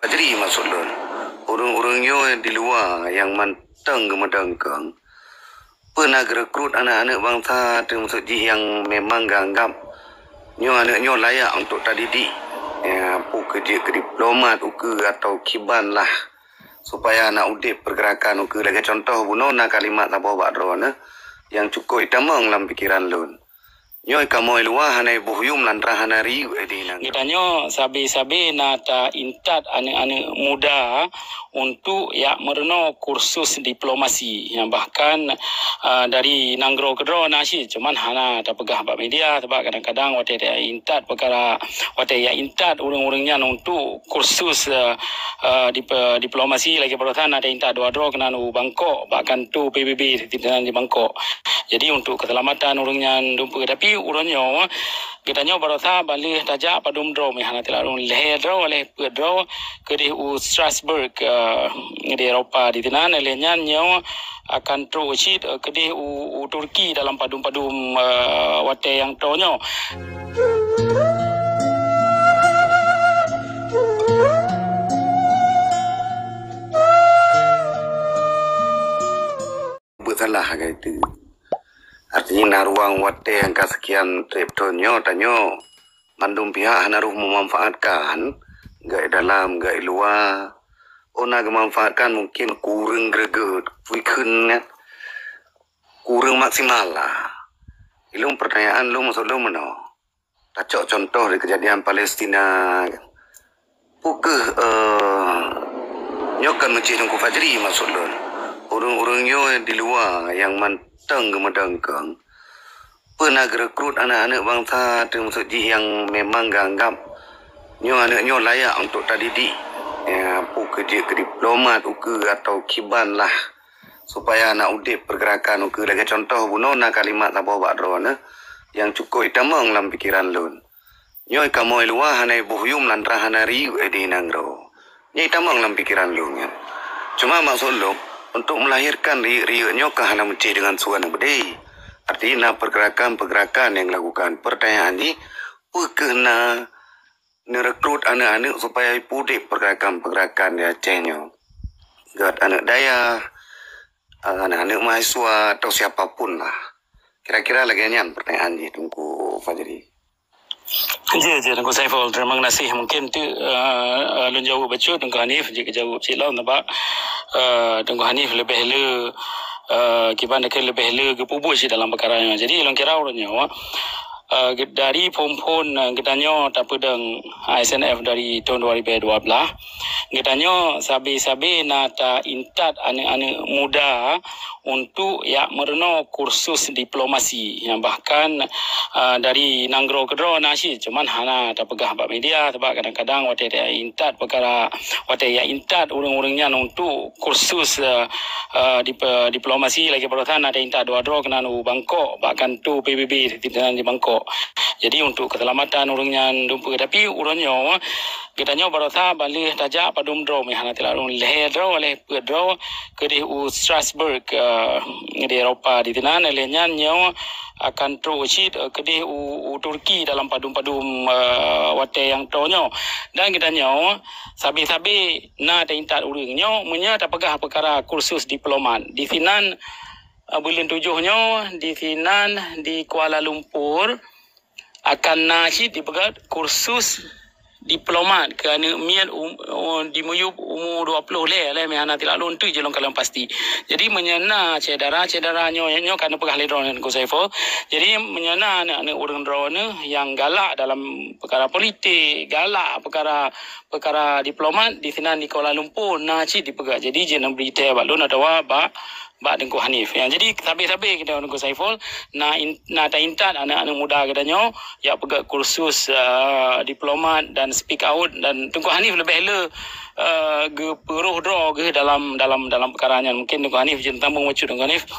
Jadi maksudnya orang-orangnya di luar yang manteng gemedengkeng pernah rekrut anak-anak bangsa termasuk yang memang ganggap anak-anaknya layak untuk terdidik kerja ke diplomat atau kiban lah supaya anak udip pergerakan lagi contoh nak kalimat apa buat drone yang cukup itamang dalam pikiran lun. Nyoy kamoy luah hanay buhyum lantra hanari edinang. Gitanyo sabi-sabi nata intat anak-anak muda untuk mereno kursus diplomasi yang bahkan dari nanggro kedro nasi cuman hana tak pegah bab media sebab kadang-kadang wate dia intat perkara wate intat urang-urangnya untuk kursus diplomasi lagi perhatian ada intat dua-dua kena Bangkok bahkan tu PBB di Bangkok. Jadi untuk keselamatan orangnya dumpu tapi orangnya kita baru tahu balik tajak padum draw mehana tilarun leher draw oleh draw ke di Strasbourg di Eropa di tinan elenya nyo akan terus ke di Turki dalam padum-padum wate yang tonyo. Salah gitu. Artinya naruang wate yang kesekian trip tonyo tanyo mandum pihak naruh memanfaatkan gak dalam gak luar nak memanfaatkan mungkin kurang greget weekend kurang maksimal lah. Ilung pertanyaan lu maksud lu mana? Tacok contoh di kejadian Palestina pukul nyokan mencih nungku fajri maksud lu. Orang-orangnya di luar yang manteng gemedengkeng pernah rekrut anak-anak bangsa termasuk yang memang ganggap anak-anaknya layak untuk terdidik kerja ke diplomat atau kiban lah supaya anak udip pergerakan lagi contoh nak kalimat apa buat drone yang cukup itamang dalam pikiran lun. Nyoy kamoy luah hanay buhyum lantra hanari edinang ro. Nyoy itamang dalam pikiran lun kan. Cuma maksud lu untuk melahirkan riaknya kahana mencih dengan suara berdei. Artinya pergerakan-pergerakan yang lakukan. Pertanyaan ini, kena merekrut anak-anak supaya pudik pergerakan-pergerakan di Acehnya. Gat anak daya, anak-anak mahasiswa atau siapapun lah. Kira-kira lagi nyan pertanyaan ini tunggu Fajri. Ya, tunggu Saiful. Terima kasih. Mungkin tu lun jawab baca tunggu Hanif jika jawab silau nampak tunggu Hanif lebih le kiban dekat lebih le ke pubuk si dalam perkaranya. Jadi lun kira orangnya dari pon kitanya tak pedang ISNF dari tahun 2012 kitanya sabi-sabi nata intat anak-anak muda untuk mereno kursus diplomasi yang bahkan dari nanggro kedro nasi cuman hana tak pegah bab media sebab kadang-kadang wate dia intat perkara wate intat urang-urangnya untuk kursus diplomasi lagi perhatian ada intat dua-dua kena Bangkok bahkan tu PBB di Bangkok. Jadi untuk keselamatan orangnya dumpu tapi orangnya kitanya baru tahu balik tajak padum draw mehana tilarun leher draw oleh draw ke di Strasbourg di Eropa di tinan elenya nyo akan terus ke di Turki dalam padum-padum wate yang tonyo dan kitanya sabi-sabi na ada intat orangnya munya tak pegah perkara kursus diplomat di tinan bulan 7-nya di tinan di Kuala Lumpur akan nasi dipegat kursus diplomat kerana mian dimuyub umur 20 le mehana tilalun tu jelong kalam pasti. Jadi menyana cedera-cederanya kerana pegah ledron ko Saiful. Jadi menyana anak-anak orang drone yang galak dalam perkara politik, galak perkara diplomat di sini di Kuala Lumpur nasi dipegat. Jadi jenam berita balun ada Bak Dengku Hanif. Jadi sabi-sabi kita Dengku Saiful na intat anak-anak muda katanya pegat kursus diplomat dan speak out dan Dengku Hanif lebih le ge peruh draw ge dalam perkaranya. Mungkin Dengku Hanif jen tambung macu Dengku Hanif.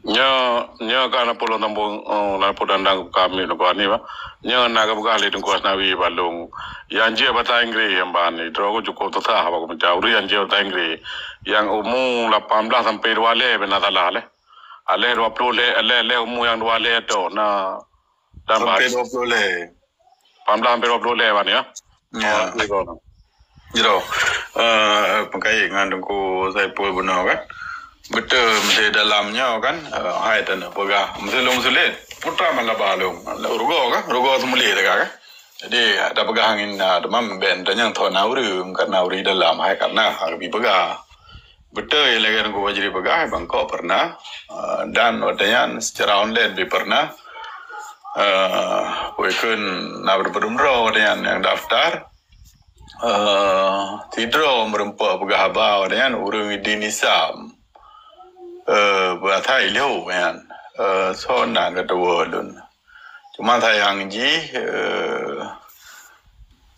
Nya kana pulau tambung na podandang kami Dengku Hanif. Nya naga bugali Dengku Asnawi balung. Yang bahasa Inggris yang bani draw cukup tetah apa ko mencari yang bahasa Inggris yang umur 18 sampai 20 benar salah le. Ale 20 le umur yang 20 tu na sampai 20 le. 18 sampai 20 le bani ya. Ya. Jero, pakai ngandung ku saya pun benar kan. Betul, mesti dalamnya kan, hai tanah pegah. Mesti long sulit, putra malah balung. Rugo semuli tak kan. Jadi ada pegah angin, ada mam ben dan yang thon nauri, karena nauri dalam hai karena lebih pegah. Betul, lagi aku wajib pegah, Bangkok pernah, dan orderan secara online lebih pernah. Wikun nak berumroh orderan yang daftar. Tidro merempak pegah abah orderan urung dinisam. Berthai liu kan, so nak kedua lun. Cuma sayang ji,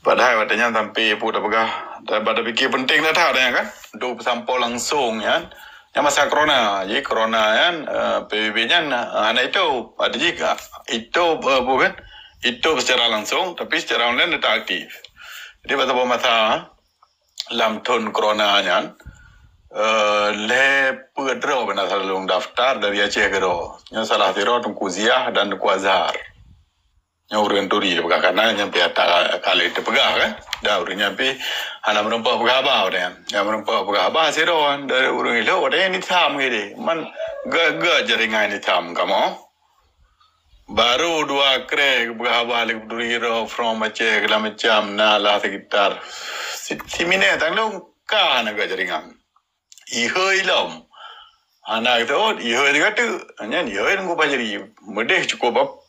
padahal orderan sampai pun dah pegah. Pada fikir penting dah tahu kan, do sampel langsung kan. Yang masa corona, jadi corona kan, PBB-nya anak itu ada juga itu bukan itu secara langsung, tapi secara online tidak aktif. Jadi pada masa lam tahun corona kan, le pedro benar selalu daftar dari Aceh ke ro, yang salah tiro Tengku Ziah dan Tengku Azhar. Yang urang turi pegah karena nyampe kali itu pegah kan. Dah urang nyampe anak merempak pegah abah orang. Yang merempak pegah abah seron dari urang itu ada yang hitam gitu. Man gak jaringan hitam kamu. Baru 2 krek pegah abah lagi turi ro from Aceh ke macam lah sekitar 10 minit tanggung kan agak jaringan. Ihoi lam. Anak itu, ihoi dia kata, hanya ihoi nunggu pajari. Medeh cukup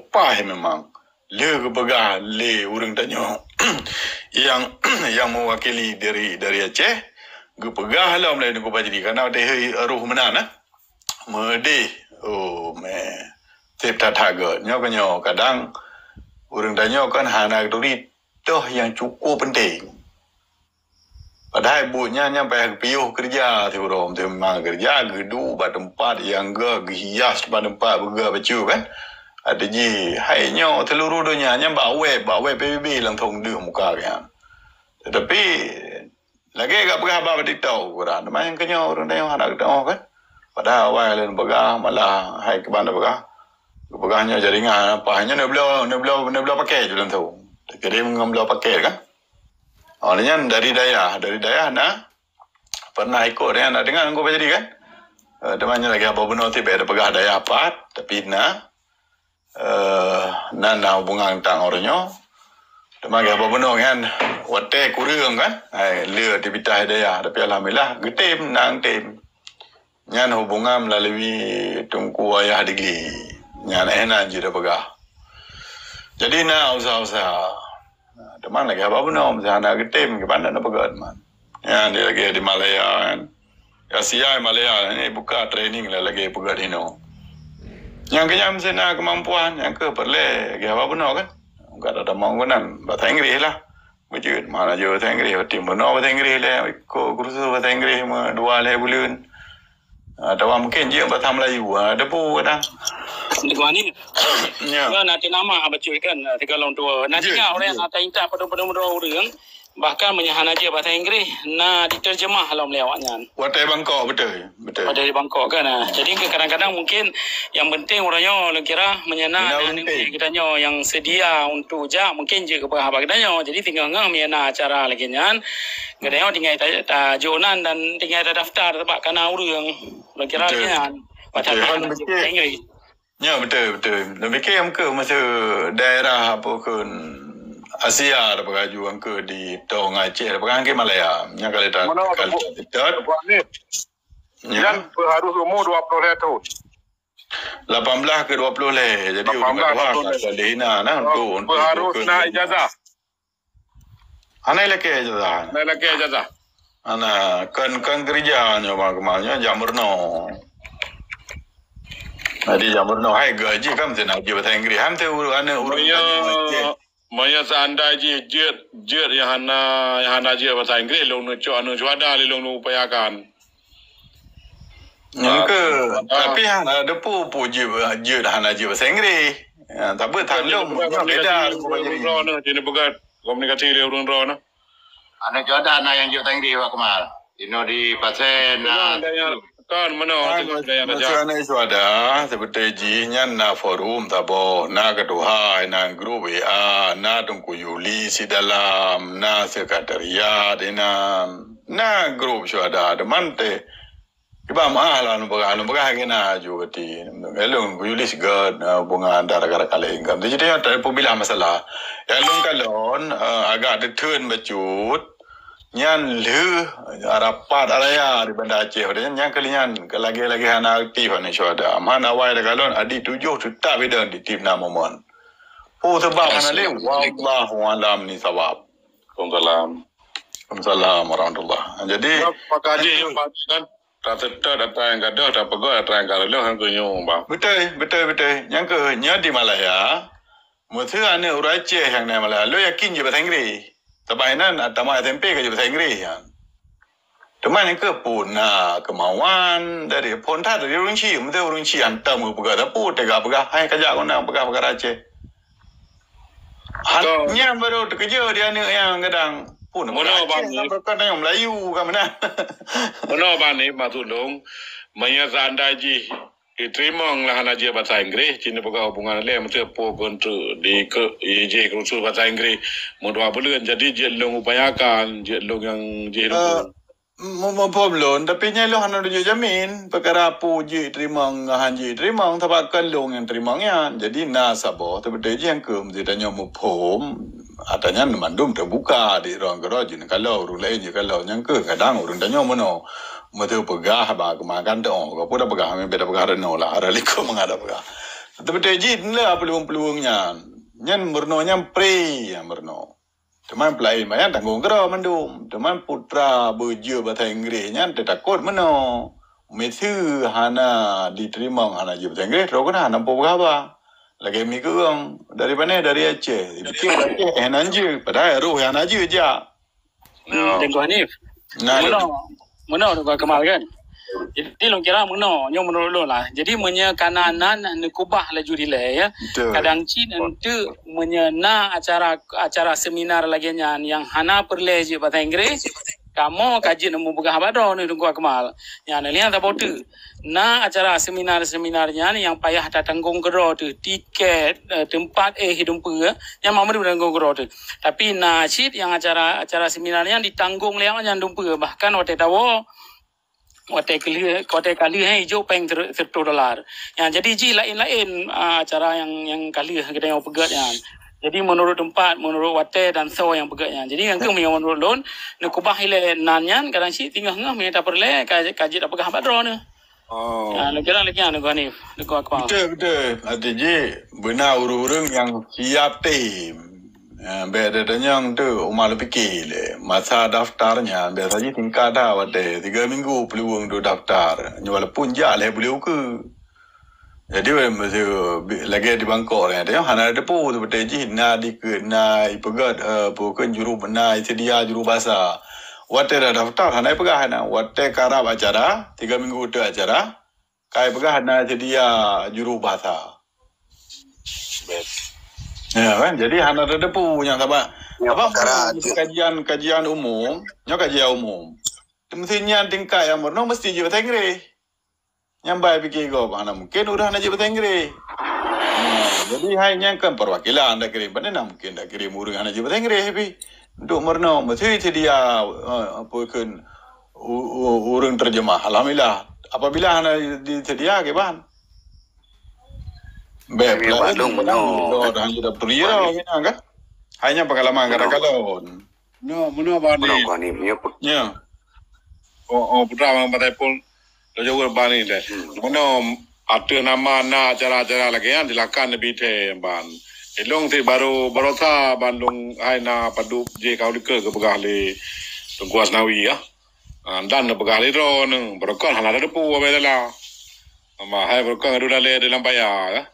pah memang. Le kepegah, le urang tanya. yang mewakili dari Aceh, kepegah lah mulai nunggu pajari. Karena ada ruh menan, medeh. Oh, tip tataga. Nyo kadang, urang tanya kan, anak itu yang cukup penting. Padahal ibunya nyampe piuh kerja tu rom tu memang kerja gedu pada tempat yang hias pada tempat bega bacu kan. Ada ji hainya seluruh dunia nya bawa PBB langsung dia muka kan. Tetapi lagi gak pernah apa tahu kurang. Main kenyo orang tengok anak tengok kan. Padahal awal lain begah malah hai ke mana begah. Begahnya jaringan apa hanya nak belah pakai je langsung. Kira mengambil pakai kan. Awalnya dari daya nak pernah ikut dia nak dengar aku jadi kan. Temannya lagi apa benar tiba ada pegah daya apa tapi nak hubungan tentang orangnya. Teman lagi apa benar kan. Wate kurang kan. Lea di bitah daya tapi alhamdulillah getim nang tim. Nyan hubungan melalui Tengku ayah digli. Nyan enak je dah pegah. Jadi nak usaha-usaha. Teman lagi apa benar, misalnya anak ketim, ke mana nak pegat man. Ya, dia lagi di Malaya kan. Asia Malaya, ini buka training lah lagi pegat ini. Yang kenyam sana kemampuan, yang ke perle, lagi apa benar kan. Enggak ada mauan, bahasa Inggeris lah. Wujud, mana je bahasa Inggeris, tim benar bahasa Inggeris lah. Kursus bahasa Inggeris, 2 bulan. Atau mungkin je bahasa Melayu, ada pun kadang. Negara ni, nanti nama baca kan, kalau tua. Nanti orang yang tak pada orang, bahkan menyahan aja bahasa Inggeris, diterjemah dalam lewatnya. Watai Bangkok betul. Ada di Bangkok kan. Jadi kadang-kadang mungkin yang penting orangnya kira menyana kita yang sedia untuk mungkin je kepada apa kita jadi tinggal menyana acara lagi nyan. Kadang tinggal jonan dan tinggal daftar sebab karena orang kira kan. Macam Inggeris. Ya betul. Lebih yang ke masa daerah apa ke Asia ada baju yang ke di Tong Aceh ada ke Malaya. Yang kali tak kali yang harus umur 20 tahun. 18 ke 20 le. Jadi udah salina untuk harus nak ijazah. Ana leke ijazah. Ana kan kerja nyoba kemana jamurno. Jadi jamurno hai gaji kam tena je bahasa Inggeris ham tu ana Maya seandai jet yang hana je bahasa Inggeris long nu ada long nu upayakan. Yang ke tapi ada pu je hana je bahasa Inggeris. Tak apa tanggung beda jadi begat komunikasi dia urun ro Anak jodoh yang je bahasa Inggeris wa kemal. Dino di pasen kan mana tu yang aja Macam ni suada seperti jinya na forum tabo na ketua na grup WA na tungku Yuli si dalam na sekretariat na grup suada demante iba mahal anu baga kena juga ti elong Yuli sigad bunga antara kala ingkam jadi ada pembila masalah elong kalon agak deturn bacut nyan lu rapat araya di Banda Aceh dan yang kalian lagi hana aktif ni syada mana wai galon adi 7 juta beda di tim nama mon sebab hana le wallahu alam ni sabab Waalaikumsalam warahmatullah jadi pakaji yang kan rata datang yang gaduh tak pegah datang yang gaduh kan kunyung bang betul yang ke nya di Malaya mesti ane orang Aceh yang ni Malaya lo yakin je bahasa Inggeris Tabainan atama SMP ke bahasa Inggeris kan. Teman yang ke pun kemauan dari pun tak dari orang Cina, mesti orang Cina hantar mu pegah tapi pegah hai kerja kau nak pegah Aceh. Hanya baru kerja dia ni yang kadang pun mana bang ni berkata yang Melayu kan mana. Mana bang ni matulung menyasandaji Itrimong lah hana je bahasa Inggeris, Cina pegawai hubungan le mesti po kontru di ke je kursus bahasa Inggeris modal bulan jadi je long upayakan je long yang je Mau problem tapi nya lo hana dia jamin perkara pu je Itrimong han je Itrimong tabakan long yang Itrimongnya jadi na sabo tapi je yang ke mesti tanya mu pom adanya mandum terbuka di ruang gerajin kalau orang lain je kalau yang ke kadang orang tanya mana mesti pegah ba kemakan tu ko pun dah pegah me beda pegah reno lah araliko mengada pegah tapi tejin lah peluang-peluangnya nyan mernonya pre yang merno teman pelain mayan tanggung kera mandum teman putra bejo bahasa Inggeris nyan takut meno mesti hana diterima hana je bahasa Inggeris ro kan hana pegah ba lagi mi keung dari mana dari Aceh betul Aceh nanju padahal roh yang nanju je Tengok Hanif. Mana orang kemal kan? Jadi long kira mana nyo menurut lo lah. Jadi menye kananan nekubah laju dile ya. Kadang cin ente menye na acara seminar lagi yang hana perle je bahasa Inggeris. Kamu kaji nemu begah bado ni tunggu kemal. Yang lihat tak botu. Na acara seminar-seminarnya yang payah tanggung gero tu tiket tempat hidung pe yang mamu tanggung gero tu. Tapi na cit yang acara seminarnya ditanggung liang yang dumpe bahkan waktu tahu waktu kali hijau peng $1 yang jadi ji lain acara yang kali kita yang pegat yang jadi menurut tempat menurut wate dan so yang pegaknya jadi yang ke menurut lon nak kubah ile nanyan kadang si tinggal ngah me tak perle kaji tak pegah padro ni kira lagi anu Hanif dekat apa betul artinya benar urang yang siap tim beda dengan tu umal fikir masa daftarnya biasanya tingkat dah wate 3 minggu peluang tu daftar walaupun jale boleh ke jadi mesti lagi di Bangkok ni dia hana ada pu seperti ji na ipegat bukan juru sedia juru bahasa wate dah daftar hana pegah hana wate karab acara 3 minggu tu acara kai pegah hana sedia juru bahasa ya kan jadi hana ada pu yang apa kajian umum mestinya tingkat yang berno mesti je bahasa Inggeris yang baik fikir kau mana mungkin udah nak je bahasa Inggeris. Jadi hanya kan perwakilan anda kirim mana mungkin dah kirim orang nak je bahasa Inggeris tapi untuk merno mesti sedia apa kan orang terjemah. Alhamdulillah apabila anda disedia ke ban. Baik belum dah hanya beriau kan. Hanya pengalaman kadang-kadang. Mana bani. Ya. Oh putra bang patai pun Lalu bani deh. Mana ada nama acara-acara lagi yang dilakukan lebih deh ban. Elong tu baru sa Bandung hai na padu je kau ke begah le tunggu asnawi ya. Dan begah le ro nung berkon hala ada pu apa lah. Ama hai berkon ada le dalam bayar ya.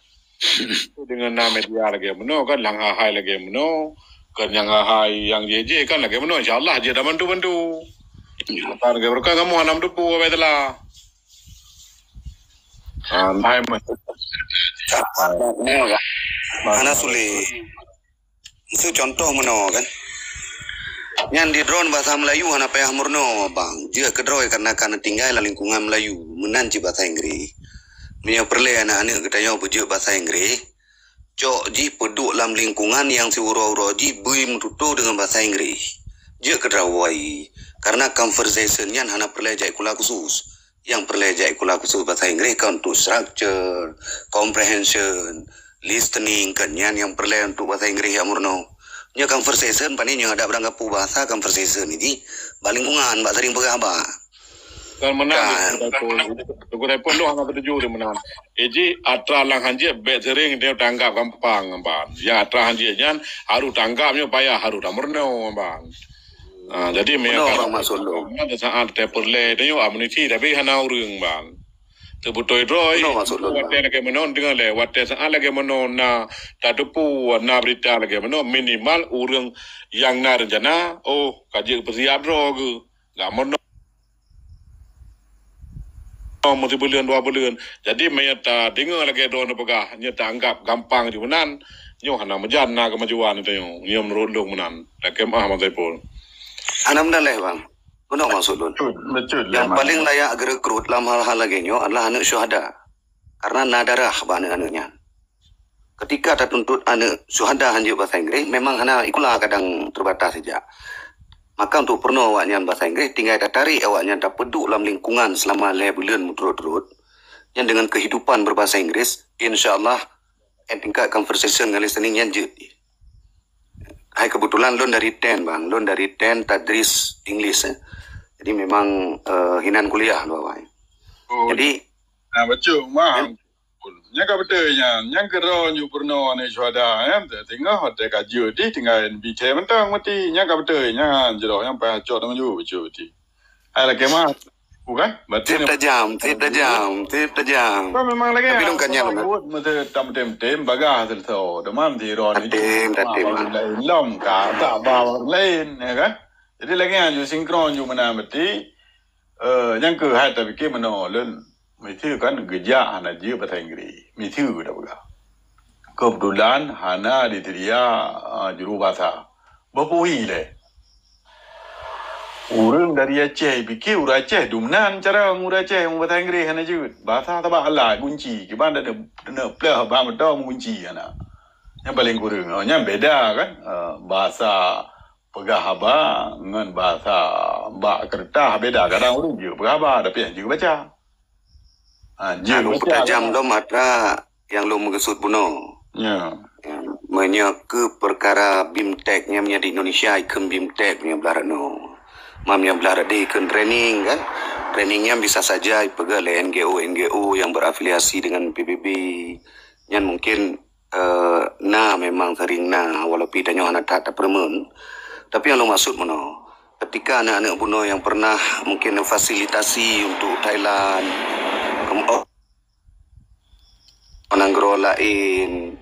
Dengan nama media lagi mana kan lang hai lagi mana kan yang hai yang je kan lagi mana insyaallah je dah bantu. Tar ke berkon kamu hanam tu pu apa lah. Hai mana sule itu contoh mana kan Nyan di drone bahasa Melayu hana payah murno bang. Dia kedroi karena tinggal dalam lingkungan Melayu menanci bahasa Inggris. Punya perle anak-anak kita yang berjaya bahasa Inggris. Cok ji peduk dalam lingkungan yang si uro-uro ji bui menutu dengan bahasa Inggris. Dia kedrawai karena conversation yang hana perle jai kula khusus. Yang perle jai kula khusus bahasa Inggris kan untuk structure, comprehension, listening kan yang perle untuk bahasa Inggris ya murno. Nya conversation pani nya ada berangkat bahasa conversation ini balingkungan mbak sering berapa Kan menang aku pun lu hang bertuju di menang. Eji atra lang hanje bet sering dia tanggap gampang bang. Ya atra hanje jan harus tanggapnya payah harus damurno bang. Jadi mereka maksud lu ada saat te perle dia ameniti tapi hana urang bang. Terbutuh roy, wadah lagi menon dengan le, wadah saat lagi menon na tadupu na berita lagi menon minimal urang yang na rencana, oh kaji persiap rogu, gak menon mesti bulan 2 bulan. Jadi mereka dengar lagi doa pegah, nyata anggap gampang di menan, nyo hana menjan na kemajuan itu nyo menurut menan, lagi macam pun. anam dah leh bang. Benar maksud lu. Betul. Yang paling layak rekrut dalam hal-hal lagi nyo adalah anak syuhada. Karena nadarah anak-anaknya. Ketika tertuntut anak syuhada hanya bahasa Inggris, memang anak ikulah kadang terbatas saja. Maka untuk pernah awaknya bahasa Inggris, tinggal tarik awaknya tak peduk dalam lingkungan selama 5 bulan turut-turut. Yang dengan kehidupan berbahasa Inggris, insyaAllah tingkat conversation dengan listening yang jadi. Hai kebetulan lon dari 10 bang, lon dari 10 tadris English. Jadi memang hinan kuliah lu awak. Jadi betul mah. Yang kabetulnya, yang kero nyu purno ni syuhada tengah hotel kaji di tinggal bicara mentang mati yang kabetulnya jero yang payah cok dengan ju betul ti. Ai lagi mah bukan? tip tajam. Memang lagi. Tapi dong kanya mesti tem bagah tu. Demam di ron ni. Tatim. Lom ka tak bawa lain ya kan? Jadi lagi yang ju sinkron ju mana mesti yang ke hai tapi ke mana len mesti kan gejak hana je bahasa Inggeris. Mesti dah bagah. Kebetulan hana di dia juru bahasa. Berpuhi le. Orang dari Aceh fikir orang Aceh dumnan cara orang Aceh yang bahasa Inggeris hana je. Bahasa tabak Allah kunci. Kiban ada pelah bah betul kunci hana. Yang paling kurang. Yang beda kan bahasa pegah haba dengan bahasa mbak kertas beda kadang orang je pegah haba tapi yang je baca. Lu tajam lo matra yang lo mengesut puno. Ya. Menyak ke perkara BIMTEK nya di Indonesia ikut BIMTEK nya belarat no. Mamnya belarat di ikut training kan. Trainingnya bisa saja ipegal NGO yang berafiliasi dengan PBB. Yang mungkin memang sering walaupun tanya anak tak permen. Tapi yang lo maksud mono, ketika anak-anak buno yang pernah mungkin fasilitasi untuk Thailand, menanggro lain,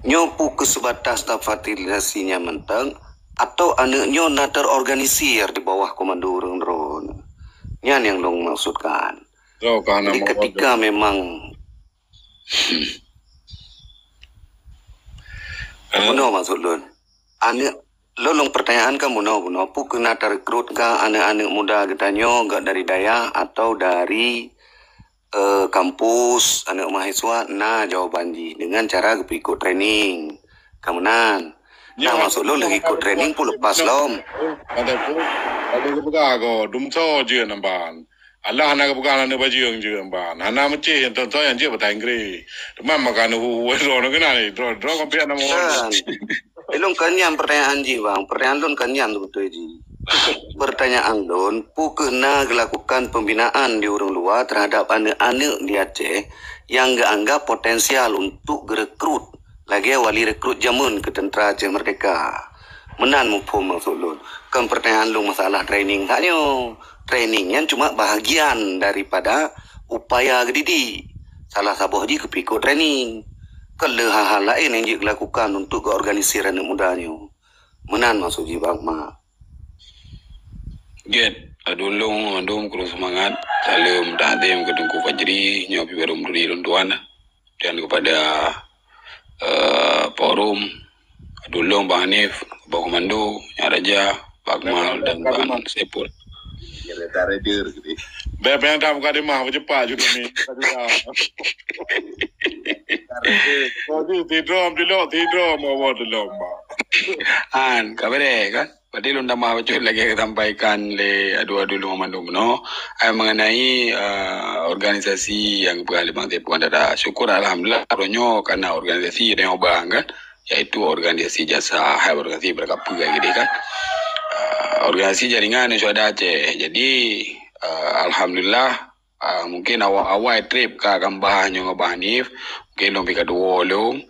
nyopu ke sebatas tak fasilitasinya mentang, atau anaknya nak terorganisir di bawah komando orang drone. Yang lo maksudkan. Jadi ketika memang buno maksud lo. Anak lolong pertanyaan kamu buno pu kena rekrut ka anak-anak muda getanyo gak dari daya atau dari kampus anak mahasiswa jawaban ji dengan cara ikut training kemunan maksud lo lagi ikut training pu lepas lom ada kebuka ko dumso je namban Allah hana kebuka hana baju je namban hana mece yang tonton yang je bahasa Inggris demam makan ro no kena ni ro kompian nama Elong kanyang pertanyaan ji bang, pertanyaan lon kanyang betul ji. Pertanyaan lon, pu kena dilakukan pembinaan di orang luar terhadap anak-anak di Aceh yang gak anggap potensial untuk rekrut. Lagi wali rekrut jamun ke tentera Aceh Merdeka. Menan mupum maksud lon. Kan pertanyaan lon masalah training hanya trainingnya cuma bahagian daripada upaya gedidi. Salah satu ji kepikut training. Kalau hal-hal lain yang dilakukan untuk organisir anak mudanya. Menan maksud ji bang ma. Get adulung kurang semangat. Salam tahdim ke Tengku Fajri, nyopi barum duri lunduan dan kepada forum adulung Bang Hanif, Bak Komando, Raja, Bak Mal dan Bang Sepul. Bebek dah bukan di mah cepat juga ni. Tidur mau buat lomba. Kabare kan. Pati lunda mah betul lagi sampaikan le adu-adu lu Komando no mengenai organisasi yang beralih Bang Sepul ada. Syukur alhamdulillah ronyo karena organisasi yang obang kan, yaitu organisasi jasa hai organisasi berkapur gitu kan. Organisasi jaringan Suada Aceh. Jadi alhamdulillah mungkin awal trip ke Gambah nyo Banif mungkin lompi kedua long.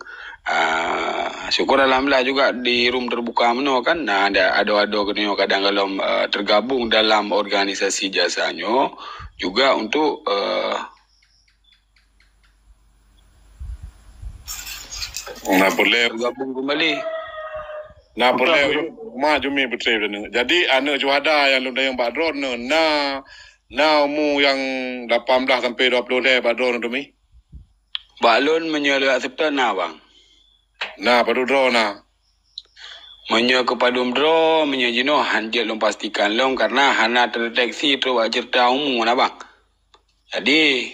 Syukur alhamdulillah juga di room terbuka meno kan. Nah ada kenyo kadang kalau tergabung dalam organisasi jasanya juga untuk boleh bergabung kembali. Boleh maju mi betul ni. Jadi anak juada yang lu yang badron mu yang 18 sampai 20 dah badron tu mi. Balon menyelu akseptan bang. Baru draw Menyo kepada draw menyejino hanjel long pastikan long karena hana terdeteksi tu cerita umum bang. Jadi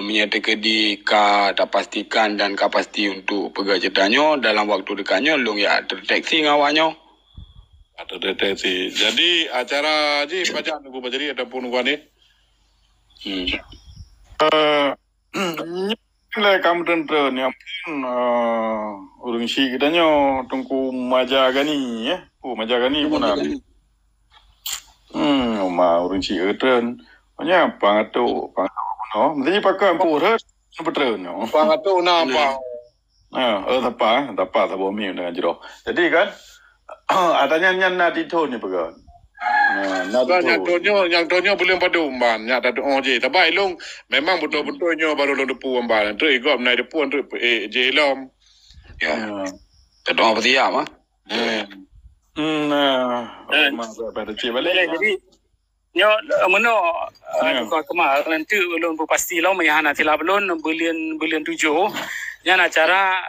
menyatakan di tak pastikan dan kapasiti untuk pegang ceritanya dalam waktu dekatnya long ya terdeteksi ngawanya. Terdeteksi. Jadi acara je baca nunggu bajari ataupun nunggu ni. Nilai kamu tentang yang urung si kita nyo tungku maja gani ya. Maja gani pun ada. Urung si eten. Banyak pangatu no. Mesti pakai pura betul no. Pangatu apa? Tapa bomi dengan jero. Jadi kan adanya nyan di tu ni pegang. Yang tonyo belum pada umban. Yang tak ada je. Tapi long memang betul-betulnya baru long depu umban. Tu ikut naik depu tu je lom. Ya. Tak ada apa dia mah. Pada cik balik. Jadi nyo meno kemarin tu belum pasti lo mayana tila belum bulan 7 yang acara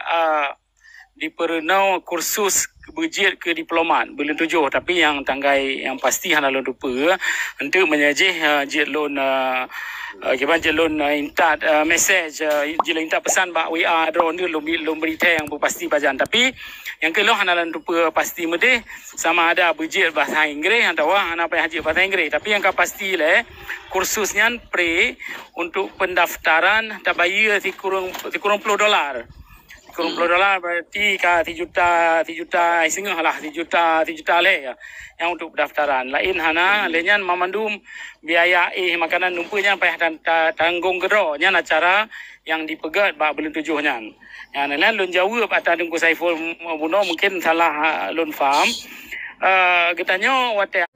diperenau kursus berjit ke diplomat bulan 7 tapi yang tanggai yang pasti hana lo lupa untuk menyajih jit loan kiban je loan intat message jila intat pesan bak WA drone ni lo berita yang pasti bajan tapi yang kelih hana lo lupa pasti mede sama ada berjit bahasa Inggeris atau hana payah haji bahasa Inggeris tapi yang pasti le kursusnya pre untuk pendaftaran tak bayar si kurang $10 $10 berarti ka 3 juta setengah lah 3 juta le ya yang untuk pendaftaran lain hana lenyan memandum biaya makanan numpanya payah tanggung gedro nya acara yang dipegat bak bulan 7 nya yang lain lun jawab atas dengku Saiful Buno mungkin salah lun faham getanyo wate